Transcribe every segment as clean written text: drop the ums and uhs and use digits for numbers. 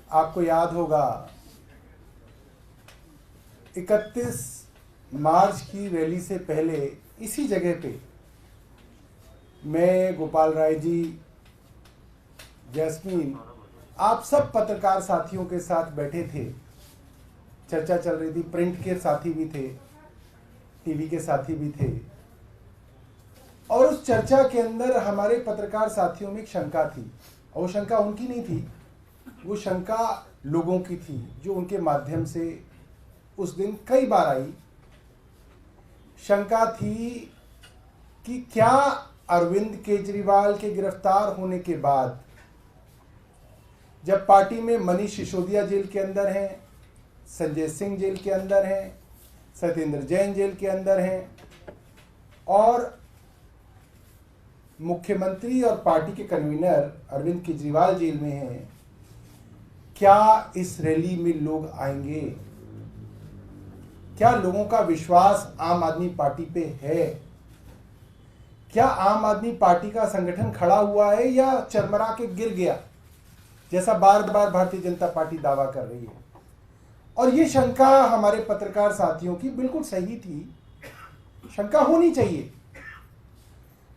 आपको याद होगा 31 मार्च की रैली से पहले इसी जगह पे मैं, गोपाल राय जी, जैस्मीन, आप सब पत्रकार साथियों के साथ बैठे थे। चर्चा चल रही थी, प्रिंट के साथी भी थे, टीवी के साथी भी थे। और उस चर्चा के अंदर हमारे पत्रकार साथियों में एक शंका थी, और वो शंका उनकी नहीं थी, वो शंका लोगों की थी जो उनके माध्यम से उस दिन कई बार आई। शंका थी कि क्या अरविंद केजरीवाल के गिरफ्तार होने के बाद, जब पार्टी में मनीष सिसोदिया जेल के अंदर हैं, संजय सिंह जेल के अंदर हैं, सत्येंद्र जैन जेल के अंदर हैं, और मुख्यमंत्री और पार्टी के कन्वीनर अरविंद केजरीवाल जेल में हैं, क्या इस रैली में लोग आएंगे? क्या लोगों का विश्वास आम आदमी पार्टी पे है? क्या आम आदमी पार्टी का संगठन खड़ा हुआ है या चरमरा के गिर गया, जैसा बार बार भारतीय जनता पार्टी दावा कर रही है? और ये शंका हमारे पत्रकार साथियों की बिल्कुल सही थी, शंका होनी चाहिए।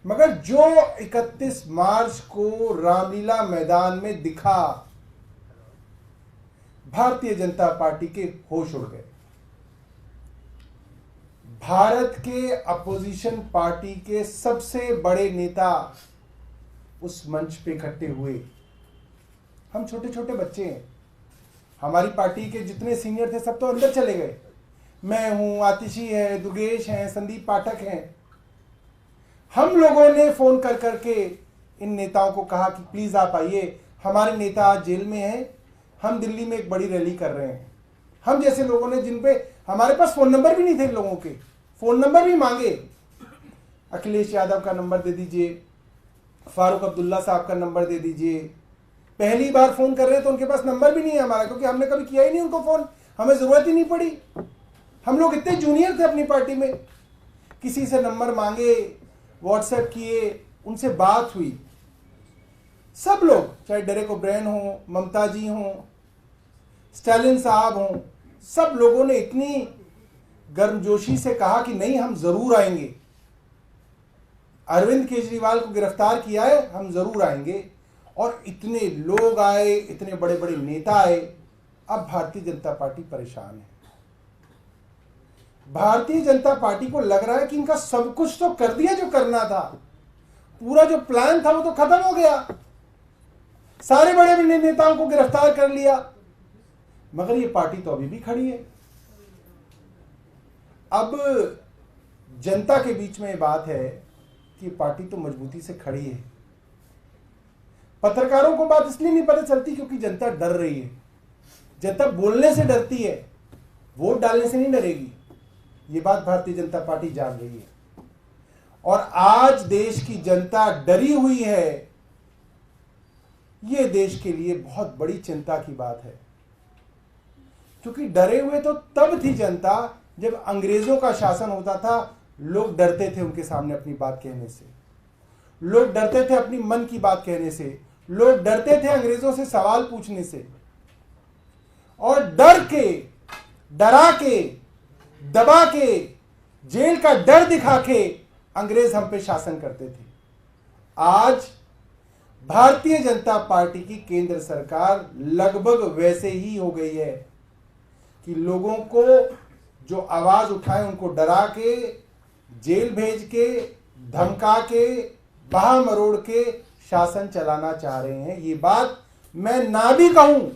मगर जो 31 मार्च को रामलीला मैदान में दिखा, भारतीय जनता पार्टी के होश उड़ गए। भारत के अपोजिशन पार्टी के सबसे बड़े नेता उस मंच पे इकट्ठे हुए। हम छोटे छोटे बच्चे हैं, हमारी पार्टी के जितने सीनियर थे सब तो अंदर चले गए। मैं हूं, आतिशी है, दुर्गेश हैं, संदीप पाठक हैं। हम लोगों ने फोन कर करके इन नेताओं को कहा कि प्लीज आप आइए, हमारे नेता आज जेल में हैं, हम दिल्ली में एक बड़ी रैली कर रहे हैं। हम जैसे लोगों ने, जिन पे हमारे पास फोन नंबर भी नहीं थे, लोगों के फोन नंबर भी मांगे। अखिलेश यादव का नंबर दे दीजिए, फारूक अब्दुल्ला साहब का नंबर दे दीजिए। पहली बार फोन कर रहे हैं तो उनके पास नंबर भी नहीं है हमारा, क्योंकि हमने कभी किया ही नहीं उनको फोन, हमें जरूरत ही नहीं पड़ी। हम लोग इतने जूनियर थे अपनी पार्टी में, किसी से नंबर मांगे, व्हाट्सएप किए, उनसे बात हुई। सब लोग, चाहे डेरेक ओब्रायन हो, ममता जी हो, स्टालिन साहब हो, सब लोगों ने इतनी गर्मजोशी से कहा कि नहीं, हम जरूर आएंगे। अरविंद केजरीवाल को गिरफ्तार किया है, हम जरूर आएंगे। और इतने लोग आए, इतने बड़े बड़े नेता आए। अब भारतीय जनता पार्टी परेशान है। भारतीय जनता पार्टी को लग रहा है कि इनका सब कुछ तो कर दिया जो करना था, पूरा जो प्लान था वो तो खत्म हो गया, सारे बड़े बड़े नेताओं को गिरफ्तार कर लिया, मगर ये पार्टी तो अभी भी खड़ी है। अब जनता के बीच में ये बात है कि पार्टी तो मजबूती से खड़ी है। पत्रकारों को बात इसलिए नहीं पता चलती क्योंकि जनता डर रही है। जनता बोलने से डरती है, वोट डालने से नहीं डरेगी। ये बात भारतीय जनता पार्टी जान रही है। और आज देश की जनता डरी हुई है, ये देश के लिए बहुत बड़ी चिंता की बात है। क्योंकि डरे हुए तो तब थी जनता जब अंग्रेजों का शासन होता था, लोग डरते थे उनके सामने अपनी बात कहने से, लोग डरते थे अपनी मन की बात कहने से, लोग डरते थे अंग्रेजों से सवाल पूछने से। और डर के, डरा के, दबा के, जेल का डर दिखा के अंग्रेज हम पे शासन करते थे। आज भारतीय जनता पार्टी की केंद्र सरकार लगभग वैसे ही हो गई है कि लोगों को जो आवाज उठाए उनको डरा के, जेल भेज के, धमका के, बाह मरोड़ के शासन चलाना चाह रहे हैं। ये बात मैं ना भी कहूं,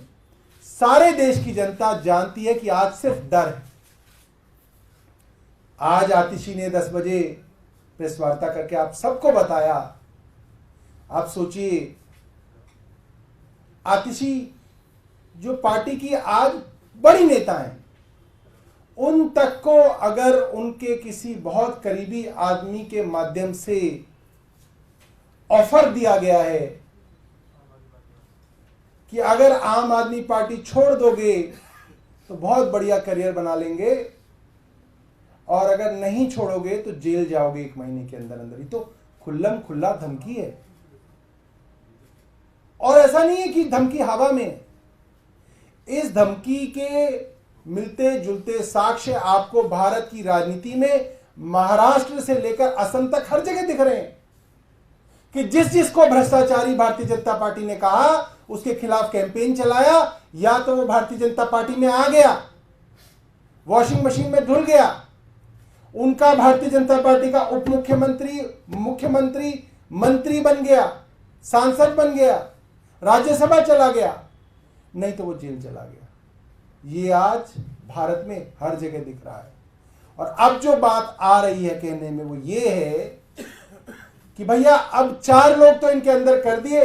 सारे देश की जनता जानती है कि आज सिर्फ डर है। आज आतिशी ने 10 बजे प्रेस वार्ता करके आप सबको बताया। आप सोचिए, आतिशी जो पार्टी की आज बड़ी नेता हैं, उन तक को अगर उनके किसी बहुत करीबी आदमी के माध्यम से ऑफर दिया गया है कि अगर आम आदमी पार्टी छोड़ दोगे तो बहुत बढ़िया करियर बना लेंगे, और अगर नहीं छोड़ोगे तो जेल जाओगे 1 महीने के अंदर अंदर, ही तो खुल्लम खुल्ला धमकी है। और ऐसा नहीं है कि धमकी हवा में, इस धमकी के मिलते जुलते साक्ष्य आपको भारत की राजनीति में महाराष्ट्र से लेकर असम तक हर जगह दिख रहे हैं कि जिस जिसको भ्रष्टाचारी भारतीय जनता पार्टी ने कहा उसके खिलाफ कैंपेन चलाया, या तो वो भारतीय जनता पार्टी में आ गया, वॉशिंग मशीन में धुल गया, उनका भारतीय जनता पार्टी का उप मुख्यमंत्री, मुख्यमंत्री, मंत्री बन गया, सांसद बन गया, राज्यसभा चला गया, नहीं तो वो जेल चला गया। ये आज भारत में हर जगह दिख रहा है। और अब जो बात आ रही है कहने में वो ये है कि भैया अब 4 लोग तो इनके अंदर कर दिए,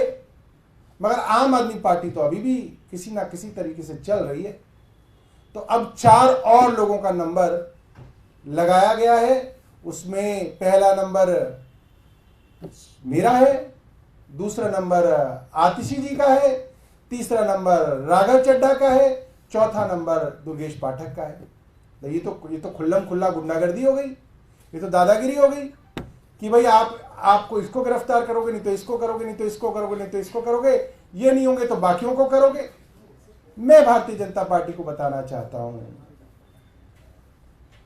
मगर आम आदमी पार्टी तो अभी भी किसी ना किसी तरीके से चल रही है। तो अब 4 और लोगों का नंबर लगाया गया है। उसमें पहला नंबर मेरा है, दूसरा नंबर आतिशी जी का है, तीसरा नंबर राघव चड्ढा का है, चौथा नंबर दुर्गेश पाठक का है। तो ये तो खुल्लम खुल्ला गुंडागर्दी हो गई, ये तो दादागिरी हो गई कि भाई आपको इसको गिरफ्तार करोगे, नहीं तो इसको करोगे, नहीं तो इसको करोगे, नहीं तो इसको करोगे, ये नहीं होंगे तो बाकियों को करोगे। मैं भारतीय जनता पार्टी को बताना चाहता हूं,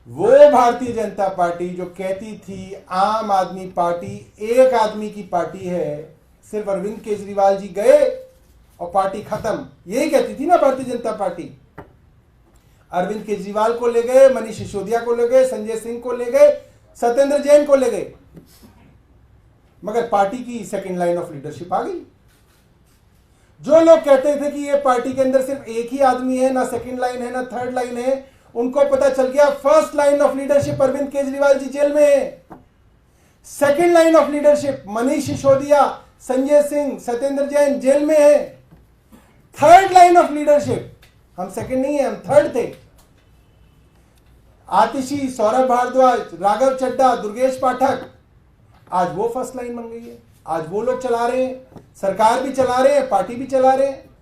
वो भारतीय जनता पार्टी जो कहती थी आम आदमी पार्टी एक आदमी की पार्टी है, सिर्फ अरविंद केजरीवाल जी गए और पार्टी खत्म, यही कहती थी ना भारतीय जनता पार्टी। अरविंद केजरीवाल को ले गए, मनीष सिसोदिया को ले गए, संजय सिंह को ले गए, सत्येंद्र जैन को ले गए, मगर पार्टी की सेकंड लाइन ऑफ लीडरशिप आ गई। जो लोग कहते थे कि ये पार्टी के अंदर सिर्फ एक ही आदमी है, ना सेकंड लाइन है ना थर्ड लाइन है, उनको पता चल गया first line of leadership Arvind Kejriwal ji jail में है, second line of leadership Manish Sisodia, Sanjay Singh, Satyendra Jain jail में है, थर्ड लाइन ऑफ लीडरशिप हम सेकंड नहीं है, हम थर्ड थे, आतिशी, सौरभ भारद्वाज, राघव चड्ढा, दुर्गेश पाठक, आज वो फर्स्ट लाइन बन गई है। आज वो लोग चला रहे हैं, सरकार भी चला रहे हैं, पार्टी भी चला रहे हैं।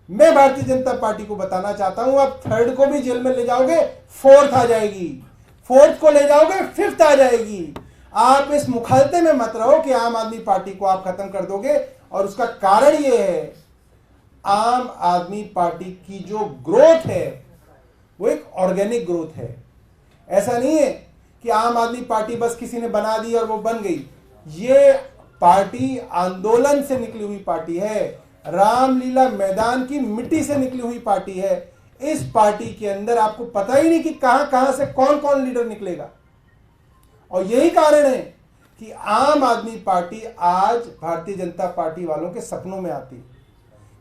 मैं भारतीय जनता पार्टी को बताना चाहता हूं, आप थर्ड को भी जेल में ले जाओगे, फोर्थ आ जाएगी, फोर्थ को ले जाओगे, फिफ्थ आ जाएगी। आप इस मुखालते में मत रहो कि आम आदमी पार्टी को आप खत्म कर दोगे। और उसका कारण यह है, आम आदमी पार्टी की जो ग्रोथ है वो एक ऑर्गेनिक ग्रोथ है। ऐसा नहीं है कि आम आदमी पार्टी बस किसी ने बना दी और वो बन गई। ये पार्टी आंदोलन से निकली हुई पार्टी है, रामलीला मैदान की मिट्टी से निकली हुई पार्टी है। इस पार्टी के अंदर आपको पता ही नहीं कि कहां कहां से कौन कौन लीडर निकलेगा। और यही कारण है कि आम आदमी पार्टी आज भारतीय जनता पार्टी वालों के सपनों में आती है।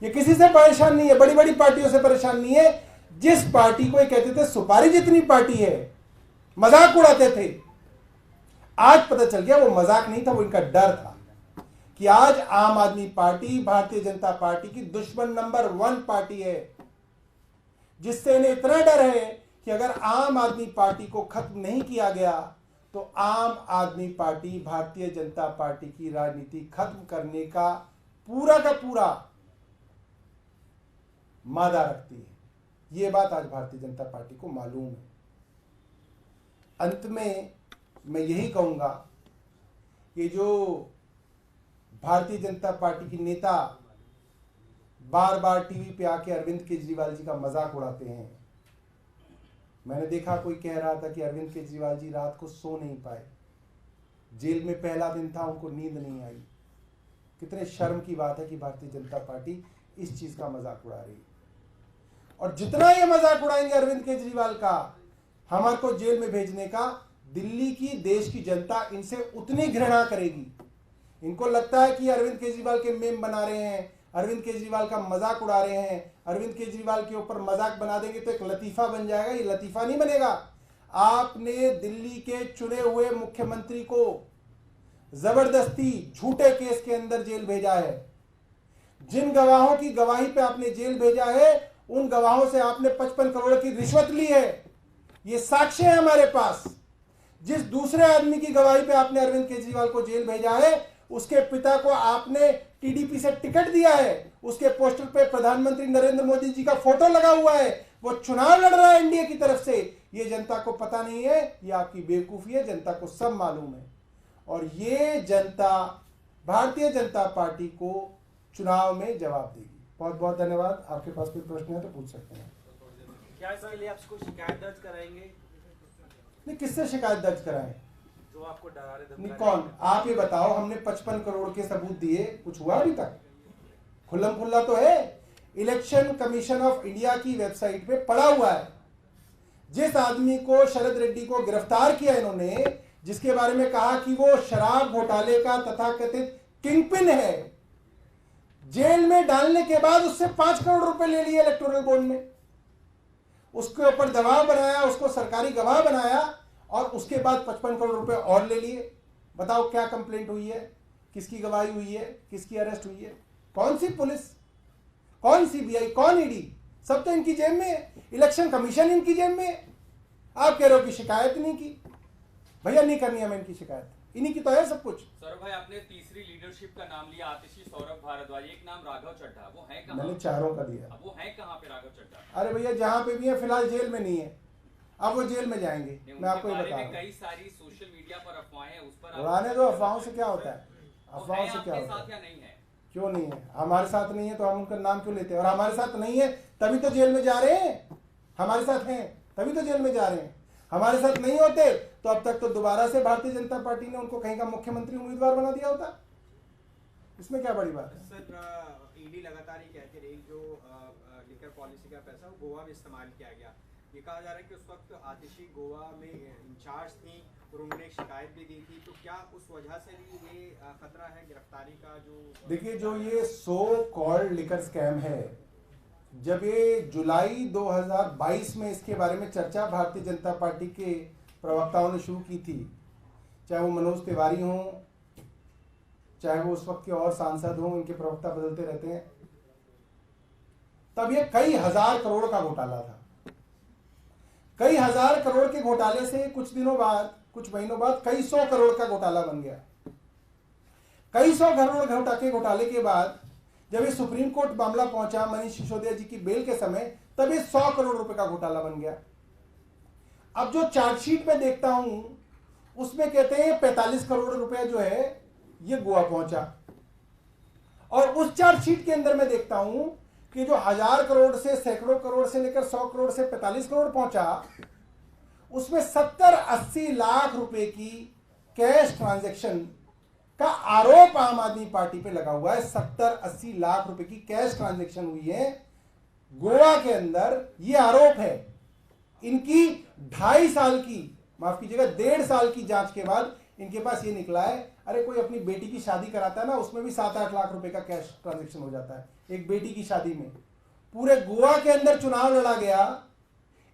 ये किसी से परेशान नहीं है, बड़ी बड़ी पार्टियों से परेशान नहीं है। जिस पार्टी को ये कहते थे सुपारी जितनी पार्टी है, मजाक उड़ाते थे, आज पता चल गया वो मजाक नहीं था, वो इनका डर था कि आज आम आदमी पार्टी भारतीय जनता पार्टी की दुश्मन नंबर 1 पार्टी है, जिससे इन्हें इतना डर है कि अगर आम आदमी पार्टी को खत्म नहीं किया गया तो आम आदमी पार्टी भारतीय जनता पार्टी की राजनीति खत्म करने का पूरा मादा रखती है। यह बात आज भारतीय जनता पार्टी को मालूम है। अंत में मैं यही कहूंगा कि जो भारतीय जनता पार्टी की नेता बार बार टीवी पे आके अरविंद केजरीवाल जी का मजाक उड़ाते हैं, मैंने देखा कोई कह रहा था कि अरविंद केजरीवाल जी रात को सो नहीं पाए, जेल में पहला दिन था, उनको नींद नहीं आई। कितने शर्म की बात है कि भारतीय जनता पार्टी इस चीज का मजाक उड़ा रही है। और जितना ये मजाक उड़ाएंगे अरविंद केजरीवाल का, हमारे को जेल में भेजने का, दिल्ली की देश की जनता इनसे उतनी घृणा करेगी। इनको लगता है कि अरविंद केजरीवाल के मेम बना रहे हैं, अरविंद केजरीवाल का मजाक उड़ा रहे हैं, अरविंद केजरीवाल के ऊपर मजाक बना देंगे तो एक लतीफा बन जाएगा। ये लतीफा नहीं बनेगा। आपने दिल्ली के चुने हुए मुख्यमंत्री को जबरदस्ती झूठे केस के अंदर जेल भेजा है। जिन गवाहों की गवाही पे आपने जेल भेजा है, उन गवाहों से आपने 55 करोड़ की रिश्वत ली है। ये साक्ष्य है हमारे पास। जिस दूसरे आदमी की गवाही पे आपने अरविंद केजरीवाल को जेल भेजा है, उसके पिता को आपने टीडीपी से टिकट दिया है, उसके पोस्टर पे प्रधानमंत्री नरेंद्र मोदी जी का फोटो लगा हुआ है, वो चुनाव लड़ रहा है एनडीए की तरफ से। ये जनता को पता नहीं है, ये आपकी बेवकूफी है, जनता को सब मालूम है। और ये जनता भारतीय जनता पार्टी को चुनाव में जवाब देगी। बहुत बहुत धन्यवाद। आपके पास कोई प्रश्न है तो पूछ सकते हैं। क्या इसके लिए आपको शिकायत दर्ज कराएंगे? नहीं, किससे शिकायत दर्ज कराएं? जो आपको डरा रहे नहीं, कौन? आप ये बताओ, हमने 55 करोड़ के सबूत दिए, कुछ हुआ अभी तक? खुल्लम खुल्ला तो है, इलेक्शन कमीशन ऑफ इंडिया की वेबसाइट पे पड़ा हुआ है। जिस आदमी को, शरद रेड्डी को गिरफ्तार किया इन्होंने, जिसके बारे में कहा कि वो शराब घोटाले का तथाकथित किंगपिन है, जेल में डालने के बाद उससे 5 करोड़ रुपए ले लिए इलेक्टोरल बॉन्ड में, उसके ऊपर दबाव बनाया, उसको सरकारी गवाह बनाया और उसके बाद 55 करोड़ रुपए और ले लिए। बताओ क्या कंप्लेंट हुई है, किसकी गवाही हुई है, किसकी अरेस्ट हुई है, कौन सी पुलिस, कौन सीबीआई, कौन ईडी? सब तो इनकी जेब में है, इलेक्शन कमीशन इनकी जेब में है। आप कह रहे हो कि शिकायत नहीं की। भैया नहीं करनी हमें इनकी शिकायत, इन्हीं की तो है सब कुछ। सौरभ भाई, आपने तीसरी लीडरशिप का नाम लिया, आतिशी, सौरभ भारद्वाज, एक नाम राघव चड्ढा, वो है कहाँ? मैंने चारों का दिया। अब वो है कहाँ पे राघव चड्ढा? अरे भैया जहां पे भी है फिलहाल जेल में नहीं है, अब वो जेल में जाएंगे। मैं आपको ये बता रहा हूं, कई सारी सोशल मीडिया पर अफवाहें, उस पर उड़ाने दो। अफवाहों से क्या होता है? अफवाहों से क्या होता है? या नहीं है? क्यों नहीं है? हमारे साथ नहीं है तो हम उनका नाम क्यों लेते हैं? और हमारे साथ नहीं है तभी तो जेल में जा रहे हैं। हमारे साथ हैं तभी तो जेल में जा रहे हैं। हमारे साथ नहीं होते तो अब तक तो दोबारा से भारतीय जनता पार्टी ने उनको कहीं का मुख्यमंत्री उम्मीदवार बना दिया होता। इसमें क्या बड़ी बात है? सर, ईडी लगातार ये कहती रही जो लिकर पॉलिसी का पैसा वो गोवा में इस्तेमाल किया गया। ये कहा जा रहा है कि उस वक्त आतिशी गोवा में इंचार्ज थी और उन्होंने एक शिकायत भी दी थी, तो क्या उस वजह से भी ये खतरा है गिरफ्तारी का? जो देखिए, जो ये सो कॉल्ड लिकर स्कैम है, जब ये जुलाई 2022 में इसके बारे में चर्चा भारतीय जनता पार्टी के प्रवक्ताओं ने शुरू की थी, चाहे वो मनोज तिवारी हों, चाहे वो उस वक्त के और सांसद हों, इनके प्रवक्ता बदलते रहते हैं, तब ये कई हजार करोड़ का घोटाला था। कई हजार करोड़ के घोटाले से कुछ दिनों बाद, कुछ महीनों बाद कई 100 करोड़ का घोटाला बन गया। कई 100 करोड़ घोटाले के बाद जब ये सुप्रीम कोर्ट मामला पहुंचा मनीष सिसोदिया जी की बेल के समय, तब ये 100 करोड़ रुपए का घोटाला बन गया। अब जो चार्जशीट में देखता हूं उसमें कहते हैं 45 करोड़ रुपए जो है ये गोवा पहुंचा, और उस चार्जशीट के अंदर मैं देखता हूं कि जो 1000 करोड़ से, सैकड़ों करोड़ से लेकर 100 करोड़ से 45 करोड़ पहुंचा, उसमें 70-80 लाख रुपए की कैश ट्रांजैक्शन का आरोप आम आदमी पार्टी पे लगा हुआ है। 70-80 लाख रुपए की कैश ट्रांजैक्शन हुई है गोवा के अंदर, ये आरोप है। इनकी 2.5 साल की, माफ कीजिएगा 1.5 साल की जांच के बाद इनके पास ये निकला है, अरे कोई अपनी बेटी की शादी कराता है ना, उसमें भी 7-8 लाख रुपए का कैश ट्रांजैक्शन हो जाता है एक बेटी की शादी में। पूरे गोवा के अंदर चुनाव लड़ा गया,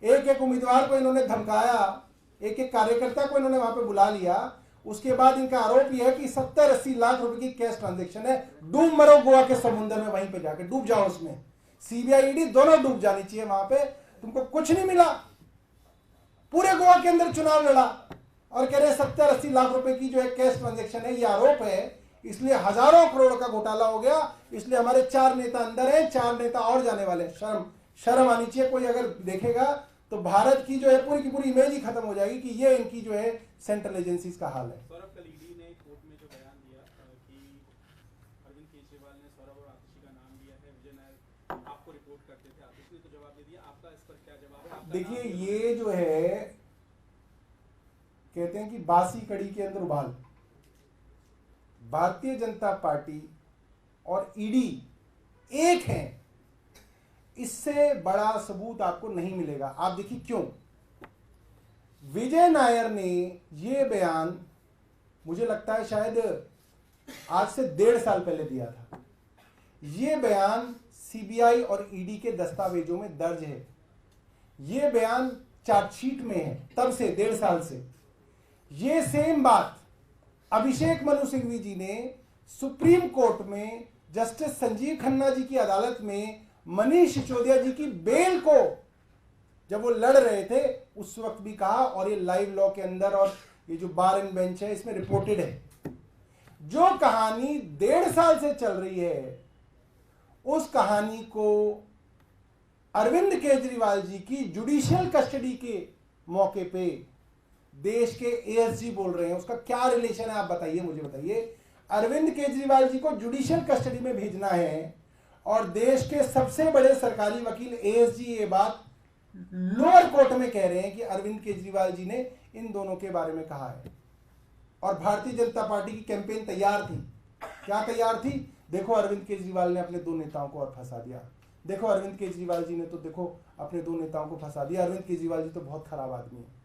एक एक उम्मीदवार को इन्होंने धमकाया, एक एक कार्यकर्ता को इन्होंने वहां पे बुला लिया। उसके बाद इनका आरोप यह है कि 70-80 लाख रुपए की कैश ट्रांजैक्शन है। डूब मरो गोवा के समुद्र में, वहीं पे जाके डूब जाओ उसमें। सीबीआई ईडी दोनों डूब जानी चाहिए वहां पे, तुमको कुछ नहीं मिला। पूरे गोवा के अंदर चुनाव लड़ा और कह रहे 70-80 लाख रुपए की जो है कैश ट्रांजैक्शन है, ये आरोप है, इसलिए हजारों करोड़ का घोटाला हो गया। इसलिए हमारे 4 नेता अंदर हैं, 4 नेता और जाने वाले। शर्म आनी चाहिए। कोई अगर देखेगा तो भारत की जो है पूरी की पूरी इमेज ही खत्म हो जाएगी कि ये इनकी जो है सेंट्रल एजेंसीज का हाल है। सौरभ, कल ईडी ने कोर्ट में जो बयान दिया कि अरविंद केजरीवाल ने सौरभ और आतिशी का नाम लिया है, विजय नायर आपको रिपोर्ट करते थे, आतिशी ने तो जवाब दे दिया, आपका इस पर क्या जवाब है? देखिए, ये जो है कहते हैं कि बासी कड़ी के अंदर उबाल। भारतीय जनता पार्टी और ईडी एक हैं, इससे बड़ा सबूत आपको नहीं मिलेगा। आप देखिए क्यों। विजय नायर ने ये बयान मुझे लगता है शायद आज से 1.5 साल पहले दिया था। ये बयान सीबीआई और ईडी के दस्तावेजों में दर्ज है, ये बयान चार्जशीट में है तब से 1.5 साल से। ये सेम बात अभिषेक मनु सिंघवी जी ने सुप्रीम कोर्ट में जस्टिस संजीव खन्ना जी की अदालत में मनीष सिसोदिया जी की बेल को जब वो लड़ रहे थे उस वक्त भी कहा, और ये लाइव लॉ के अंदर और ये जो बार एंड बेंच है इसमें रिपोर्टेड है। जो कहानी 1.5 साल से चल रही है उस कहानी को अरविंद केजरीवाल जी की जुडिशियल कस्टडी के मौके पे देश के एएसजी बोल रहे हैं। उसका क्या रिलेशन है आप बताइए, मुझे बताइए। अरविंद केजरीवाल जी को जुडिशियल कस्टडी में भेजना है और देश के सबसे बड़े सरकारी वकील एएसजी ये बात लोअर कोर्ट में कह रहे हैं कि अरविंद केजरीवाल जी ने इन दोनों के बारे में कहा है। और भारतीय जनता पार्टी की कैंपेन तैयार थी। क्या तैयार थी? देखो अरविंद केजरीवाल ने अपने 2 नेताओं को और फंसा दिया। देखो अरविंद केजरीवाल जी ने तो देखो अपने 2 नेताओं को फंसा दिया। अरविंद केजरीवाल जी तो बहुत खराब आदमी है।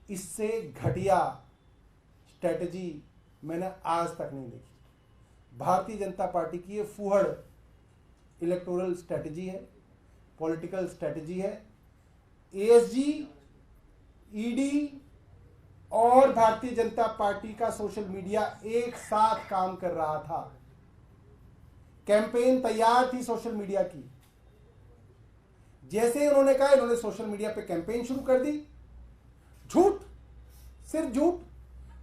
इससे घटिया स्ट्रेटजी मैंने आज तक नहीं देखी। भारतीय जनता पार्टी की ये फूहड़ इलेक्टोरल स्ट्रेटजी है, पॉलिटिकल स्ट्रेटजी है। एएसजी, ईडी और भारतीय जनता पार्टी का सोशल मीडिया एक साथ काम कर रहा था। कैंपेन तैयार थी सोशल मीडिया की। जैसे ही उन्होंने कहा, इन्होंने सोशल मीडिया पे कैंपेन शुरू कर दी। झूठ, सिर्फ झूठ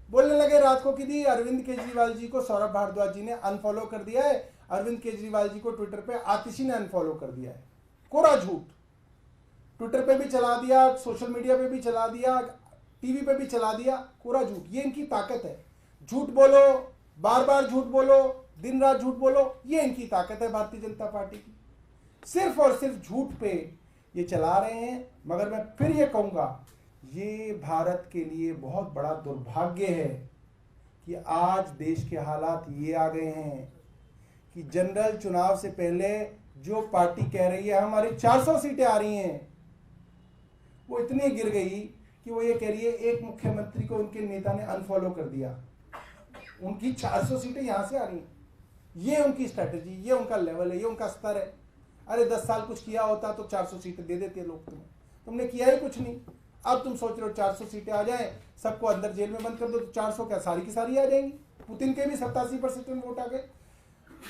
बोलने लगे। रात को कि अरविंद केजरीवाल जी को सौरभ भारद्वाज जी ने अनफॉलो कर दिया है, अरविंद केजरीवाल जी को ट्विटर पे आतिशी ने अनफॉलो कर दिया है। कोरा झूठ। ट्विटर पे भी चला दिया, सोशल मीडिया पे भी चला दिया, टीवी पे भी चला दिया। कोरा झूठ। ये इनकी ताकत है। झूठ बोलो, बार बार झूठ बोलो, दिन रात झूठ बोलो, ये इनकी ताकत है भारतीय जनता पार्टी की। सिर्फ और सिर्फ झूठ पे ये चला रहे हैं। मगर मैं फिर ये कहूंगा, ये भारत के लिए बहुत बड़ा दुर्भाग्य है कि आज देश के हालात ये आ गए हैं कि जनरल चुनाव से पहले जो पार्टी कह रही है हमारी 400 सीटें आ रही हैं, वो इतनी गिर गई कि वो ये कह रही है एक मुख्यमंत्री को उनके नेता ने अनफॉलो कर दिया, उनकी 400 सीटें यहां से आ रही हैं। ये उनकी स्ट्रेटजी, ये उनका लेवल है, ये उनका स्तर है। अरे 10 साल कुछ किया होता तो 400 सीटें दे देते लोग तुम्हें। तुमने किया ही कुछ नहीं। अब तुम सोच रहे हो 400 सीटें आ जाएं, सबको अंदर जेल में बंद कर दो तो 400 क्या सारी की सारी आ जाएंगी। पुतिन के भी 87% में वोट आ गए।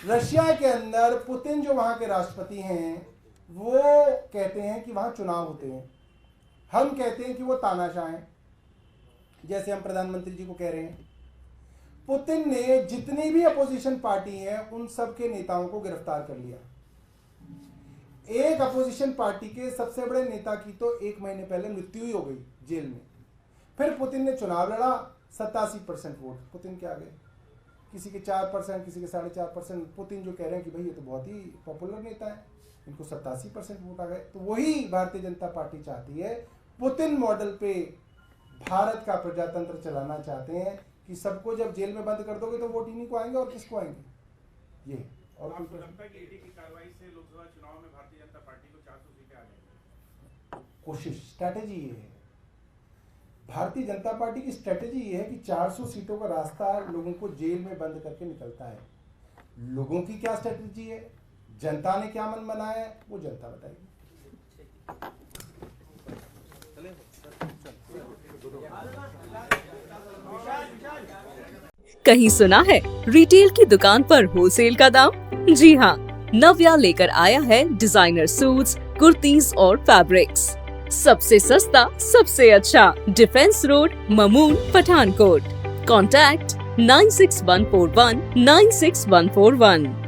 रशिया के अंदर पुतिन जो वहां के राष्ट्रपति हैं, वो कहते हैं कि वहां चुनाव होते हैं। हम कहते हैं कि वो तानाशाह हैं, जैसे हम प्रधानमंत्री जी को कह रहे हैं। पुतिन ने जितनी भी अपोजिशन पार्टी हैं उन सब के नेताओं को गिरफ्तार कर लिया। एक अपोजिशन पार्टी के सबसे बड़े नेता की तो 1 महीने पहले मृत्यु ही हो गई जेल में। फिर पुतिन ने चुनाव लड़ा, 87% वोट पुतिन के आ गए। किसी के 4%, किसी के 4.5%। पुतिन जो कह रहे हैं कि भाई ये तो बहुत ही पॉपुलर नेता है, इनको 87% वोट आ गए। तो वही भारतीय जनता पार्टी चाहती है, पुतिन मॉडल पे भारत का प्रजातंत्र चलाना चाहते हैं कि सबको जब जेल में बंद कर दोगे तो वोट इन्हीं को आएंगे और किसको आएंगे ये। और आपको लगता है कि ईडी की कार्रवाई से लोकसभा चुनाव में भारतीय जनता पार्टी को 400 सीटें आ जाएंगी? कोशिश, स्ट्रैटेजी ये है भारतीय जनता पार्टी की। स्ट्रैटेजी ये है कि 400 सीटों का रास्ता लोगों को जेल में बंद करके निकलता है। लोगों की क्या स्ट्रैटेजी है, जनता ने क्या मन बनाया है, वो जनता बताएगी। कहीं सुना है रिटेल की दुकान पर होलसेल का दाम? जी हाँ, नव्या लेकर आया है डिजाइनर सूट्स, कुर्तीज और फैब्रिक्स। सबसे सस्ता, सबसे अच्छा, defence road, Mamun, Pathankot. Contact 96141 96141।